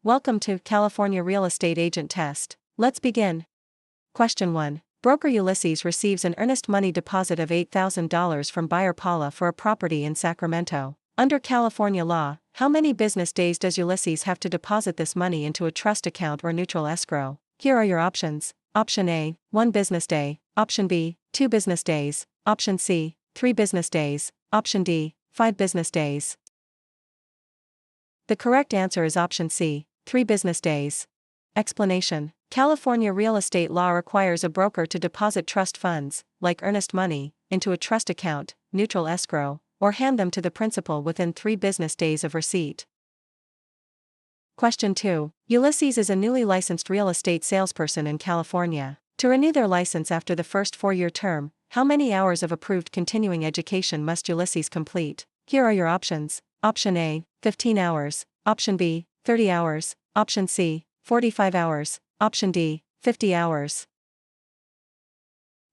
Welcome to California Real Estate Agent Test. Let's begin. Question 1. Broker Ulysses receives an earnest money deposit of $8,000 from buyer Paula for a property in Sacramento. Under California law, how many business days does Ulysses have to deposit this money into a trust account or neutral escrow? Here are your options. Option A, 1 business day. Option B, 2 business days. Option C, 3 business days. Option D, 5 business days. The correct answer is option C, 3 business days. Explanation. California real estate law requires a broker to deposit trust funds, like earnest money, into a trust account, neutral escrow, or hand them to the principal within 3 business days of receipt. Question 2. Ulysses is a newly licensed real estate salesperson in California. To renew their license after the first 4-year term, how many hours of approved continuing education must Ulysses complete? Here are your options. Option A, 15 hours. Option B, 30 hours. Option C, 45 hours. Option D, 50 hours.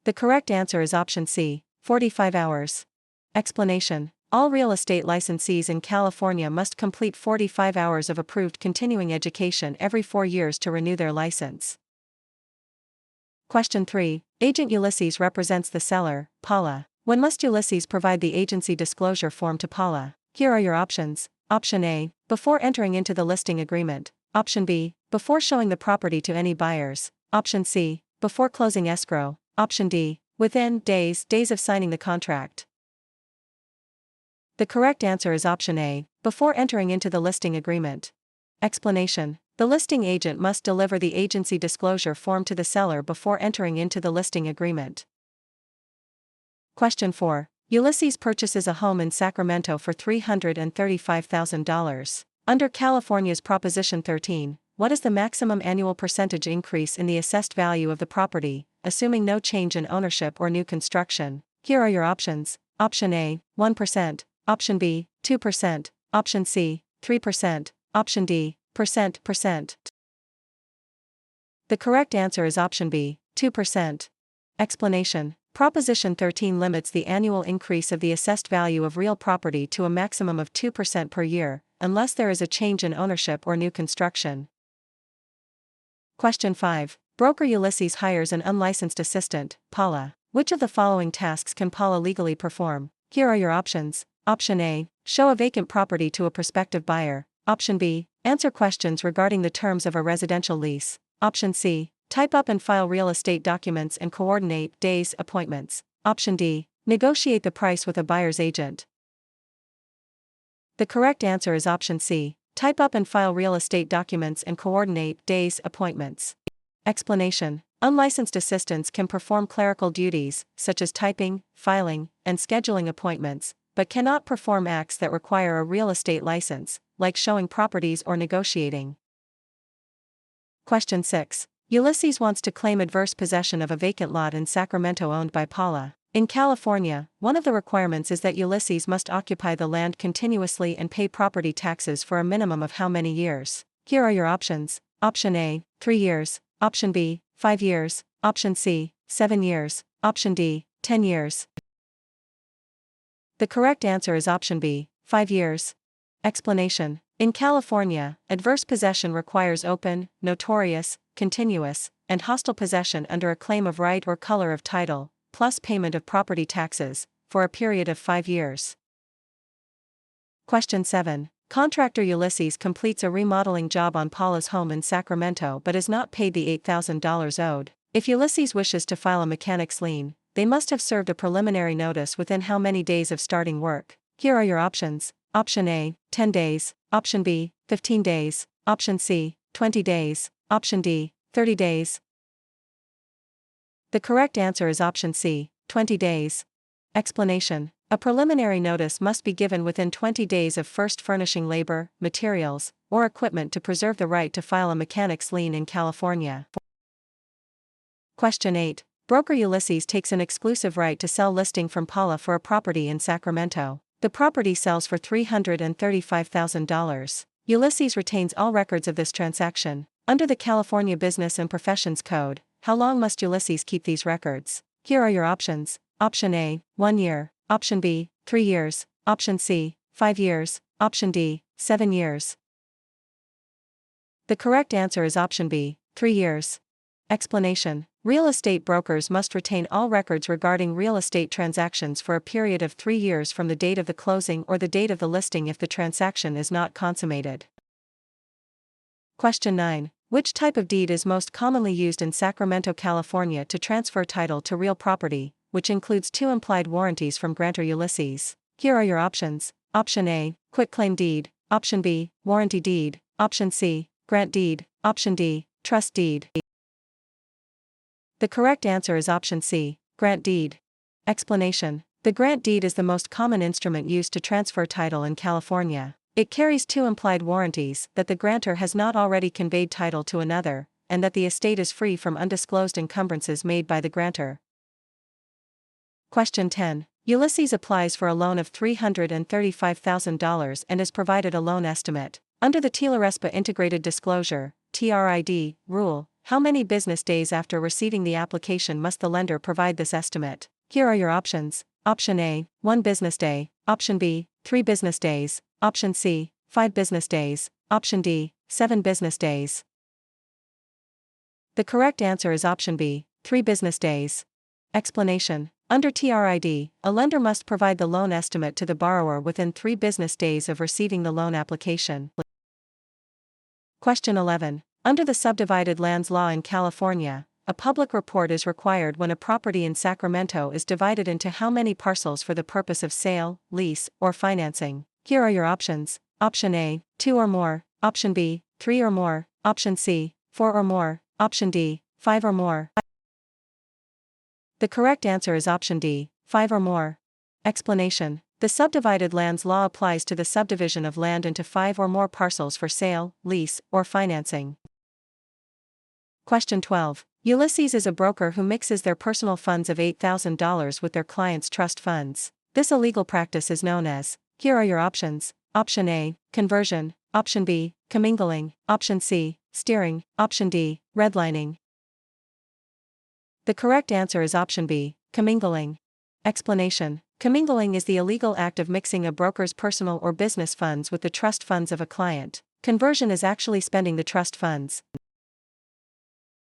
The correct answer is option C, 45 hours. Explanation. All real estate licensees in California must complete 45 hours of approved continuing education every 4 years to renew their license. Question 3. Agent Ulysses represents the seller, Paula. When must Ulysses provide the agency disclosure form to Paula? Here are your options. Option A, before entering into the listing agreement. Option B, before showing the property to any buyers. Option C, before closing escrow. Option D, within days of signing the contract. The correct answer is option A, before entering into the listing agreement. Explanation. The listing agent must deliver the agency disclosure form to the seller before entering into the listing agreement. Question 4. Ulysses purchases a home in Sacramento for $335,000. Under California's Proposition 13, what is the maximum annual percentage increase in the assessed value of the property, assuming no change in ownership or new construction? Here are your options. Option A, 1%. Option B, 2%. Option C, 3%. Option D, percent. The correct answer is option B, 2%. Explanation. Proposition 13 limits the annual increase of the assessed value of real property to a maximum of 2% per year, unless there is a change in ownership or new construction. Question 5. Broker Ulysses hires an unlicensed assistant, Paula. Which of the following tasks can Paula legally perform? Here are your options. Option A, show a vacant property to a prospective buyer. Option B, answer questions regarding the terms of a residential lease. Option C, type up and file real estate documents and coordinate days appointments. Option D, negotiate the price with a buyer's agent. The correct answer is option C, type up and file real estate documents and coordinate days appointments. Explanation. Unlicensed assistants can perform clerical duties, such as typing, filing, and scheduling appointments, but cannot perform acts that require a real estate license, like showing properties or negotiating. Question 6. Ulysses wants to claim adverse possession of a vacant lot in Sacramento owned by Paula. In California, one of the requirements is that Ulysses must occupy the land continuously and pay property taxes for a minimum of how many years? Here are your options. Option A, 3 years. Option B, 5 years. Option C, 7 years. Option D, 10 years. The correct answer is option B, 5 years. Explanation. In California, adverse possession requires open, notorious, continuous, and hostile possession under a claim of right or color of title, plus payment of property taxes, for a period of 5 years. Question 7. Contractor Ulysses completes a remodeling job on Paula's home in Sacramento but is not paid the $8,000 owed. If Ulysses wishes to file a mechanic's lien, they must have served a preliminary notice within how many days of starting work? Here are your options. Option A, 10 days. Option B, 15 days. Option C, 20 days. Option D, 30 days. The correct answer is option C, 20 days. Explanation. A preliminary notice must be given within 20 days of first furnishing labor, materials, or equipment to preserve the right to file a mechanic's lien in California. Question 8. Broker Ulysses takes an exclusive right to sell listing from Paula for a property in Sacramento. The property sells for $335,000. Ulysses retains all records of this transaction. Under the California Business and Professions Code, how long must Ulysses keep these records? Here are your options. Option A, 1 year. Option B, 3 years. Option C, 5 years. Option D, 7 years. The correct answer is option B, 3 years. Explanation: real estate brokers must retain all records regarding real estate transactions for a period of 3 years from the date of the closing or the date of the listing if the transaction is not consummated. Question 9. Which type of deed is most commonly used in Sacramento, California to transfer title to real property, which includes 2 implied warranties from grantor Ulysses? Here are your options. Option A, quitclaim deed. Option B, warranty deed. Option C, grant deed. Option D, trust deed. The correct answer is option C, grant deed. Explanation: the grant deed is the most common instrument used to transfer title in California. It carries 2 implied warranties that the grantor has not already conveyed title to another, and that the estate is free from undisclosed encumbrances made by the grantor. Question 10. Ulysses applies for a loan of $335,000 and is provided a loan estimate. Under the TILA-RESPA Integrated Disclosure (TRID) rule, how many business days after receiving the application must the lender provide this estimate? Here are your options. Option A, 1 business day. Option B, 3 business days. Option C, 5 business days. Option D, 7 business days. The correct answer is option B, 3 business days. Explanation: under TRID, a lender must provide the loan estimate to the borrower within 3 business days of receiving the loan application. Question 11. Under the Subdivided Lands Law in California, a public report is required when a property in Sacramento is divided into how many parcels for the purpose of sale, lease, or financing? Here are your options. Option A, 2 or more. Option B, 3 or more. Option C, 4 or more. Option D, 5 or more. The correct answer is option D, 5 or more. Explanation: the Subdivided Lands Law applies to the subdivision of land into 5 or more parcels for sale, lease, or financing. Question 12. Ulysses is a broker who mixes their personal funds of $8,000 with their clients' trust funds. This illegal practice is known as. Here are your options. Option A, conversion. Option B, commingling. Option C, steering. Option D, redlining. The correct answer is option B, commingling. Explanation: commingling is the illegal act of mixing a broker's personal or business funds with the trust funds of a client. Conversion is actually spending the trust funds.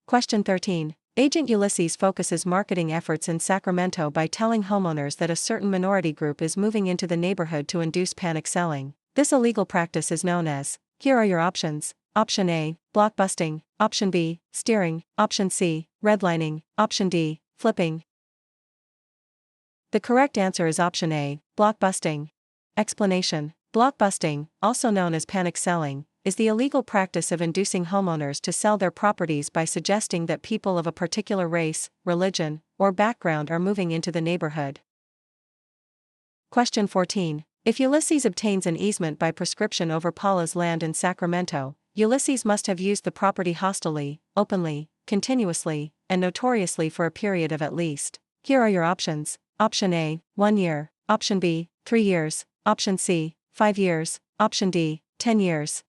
Question 13. Agent Ulysses focuses marketing efforts in Sacramento by telling homeowners that a certain minority group is moving into the neighborhood to induce panic selling. This illegal practice is known as. Here are your options. Option A, blockbusting. Option B, steering. Option C, redlining. Option D, flipping. The correct answer is option A, blockbusting. Explanation: blockbusting, also known as panic selling, is the illegal practice of inducing homeowners to sell their properties by suggesting that people of a particular race, religion, or background are moving into the neighborhood. Question 14. If Ulysses obtains an easement by prescription over Paula's land in Sacramento, Ulysses must have used the property hostilely, openly, continuously, and notoriously for a period of at least. Here are your options. Option A, 1 year. Option B, 3 years. Option C, 5 years. Option D, 10 years.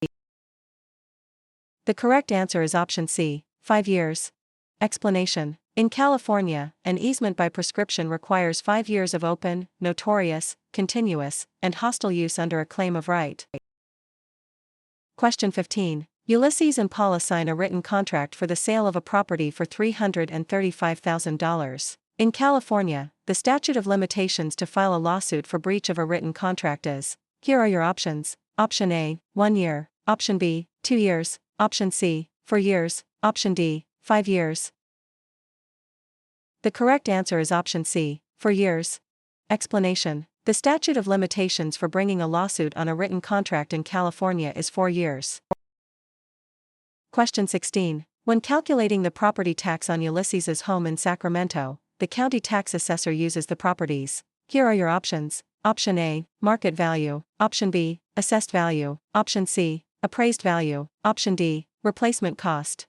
The correct answer is option C, 5 years. Explanation: in California, an easement by prescription requires 5 years of open, notorious, continuous, and hostile use under a claim of right. Question 15. Ulysses and Paula sign a written contract for the sale of a property for $335,000. In California, the statute of limitations to file a lawsuit for breach of a written contract is. Here are your options. Option A, 1 year. Option B, 2 years. Option C, 4 years. Option D, 5 years. The correct answer is option C, 4 years. Explanation: the statute of limitations for bringing a lawsuit on a written contract in California is 4 years. Question 16. When calculating the property tax on Ulysses's home in Sacramento, the county tax assessor uses the property's. Here are your options. Option A, market value. Option B, assessed value. Option C, appraised value. Option D, replacement cost.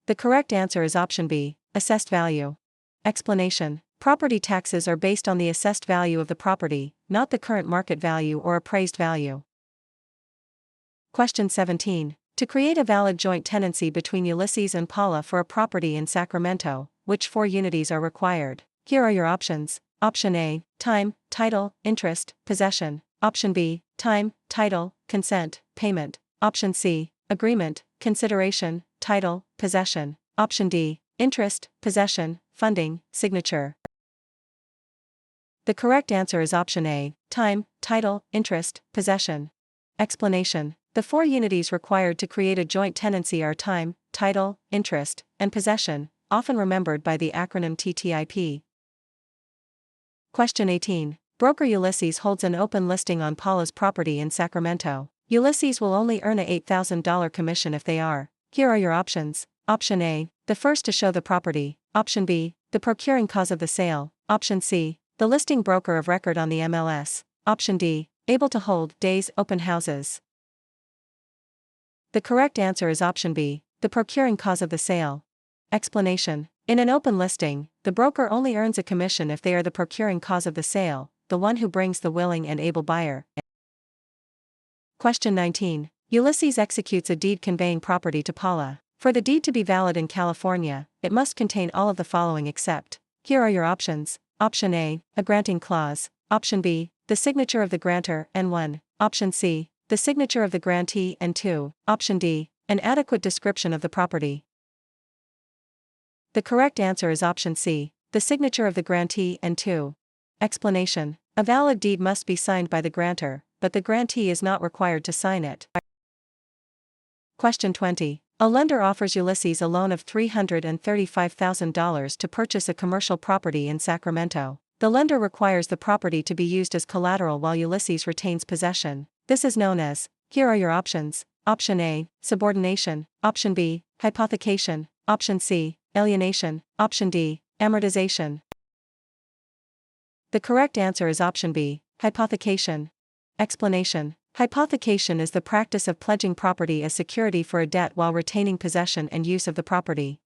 The correct answer is option B, assessed value. Explanation: property taxes are based on the assessed value of the property, not the current market value or appraised value. Question 17. To create a valid joint tenancy between Ulysses and Paula for a property in Sacramento, which 4 unities are required? Here are your options. Option A, time, title, interest, possession. Option B, time, title, consent, payment. Option C, agreement, consideration, title, possession. Option D, interest, possession, funding, signature. The correct answer is option A, time, title, interest, possession. Explanation. The four unities required to create a joint tenancy are time, title, interest, and possession, often remembered by the acronym TTIP. Question 18. Broker Ulysses holds an open listing on Paula's property in Sacramento. Ulysses will only earn a $8,000 commission if they are. Here are your options. Option A, the first to show the property. Option B, the procuring cause of the sale. Option C, the listing broker of record on the MLS. Option D, able to hold days open houses. The correct answer is option B, the procuring cause of the sale. Explanation. In an open listing, the broker only earns a commission if they are the procuring cause of the sale, the one who brings the willing and able buyer. Question 19. Ulysses executes a deed conveying property to Paula. For the deed to be valid in California, it must contain all of the following except. Here are your options. Option A, a granting clause. Option B, the signature of the grantor, and 1. Option C, the signature of the grantee, and 2. Option D, an adequate description of the property. The correct answer is option C, the signature of the grantee, and 2. Explanation. A valid deed must be signed by the grantor, but the grantee is not required to sign it. Question 20. A lender offers Ulysses a loan of $335,000 to purchase a commercial property in Sacramento. The lender requires the property to be used as collateral while Ulysses retains possession. This is known as. Here are your options. Option A, subordination. Option B, hypothecation. Option C, alienation. Option D, amortization. The correct answer is option B, hypothecation. Explanation. Hypothecation is the practice of pledging property as security for a debt while retaining possession and use of the property.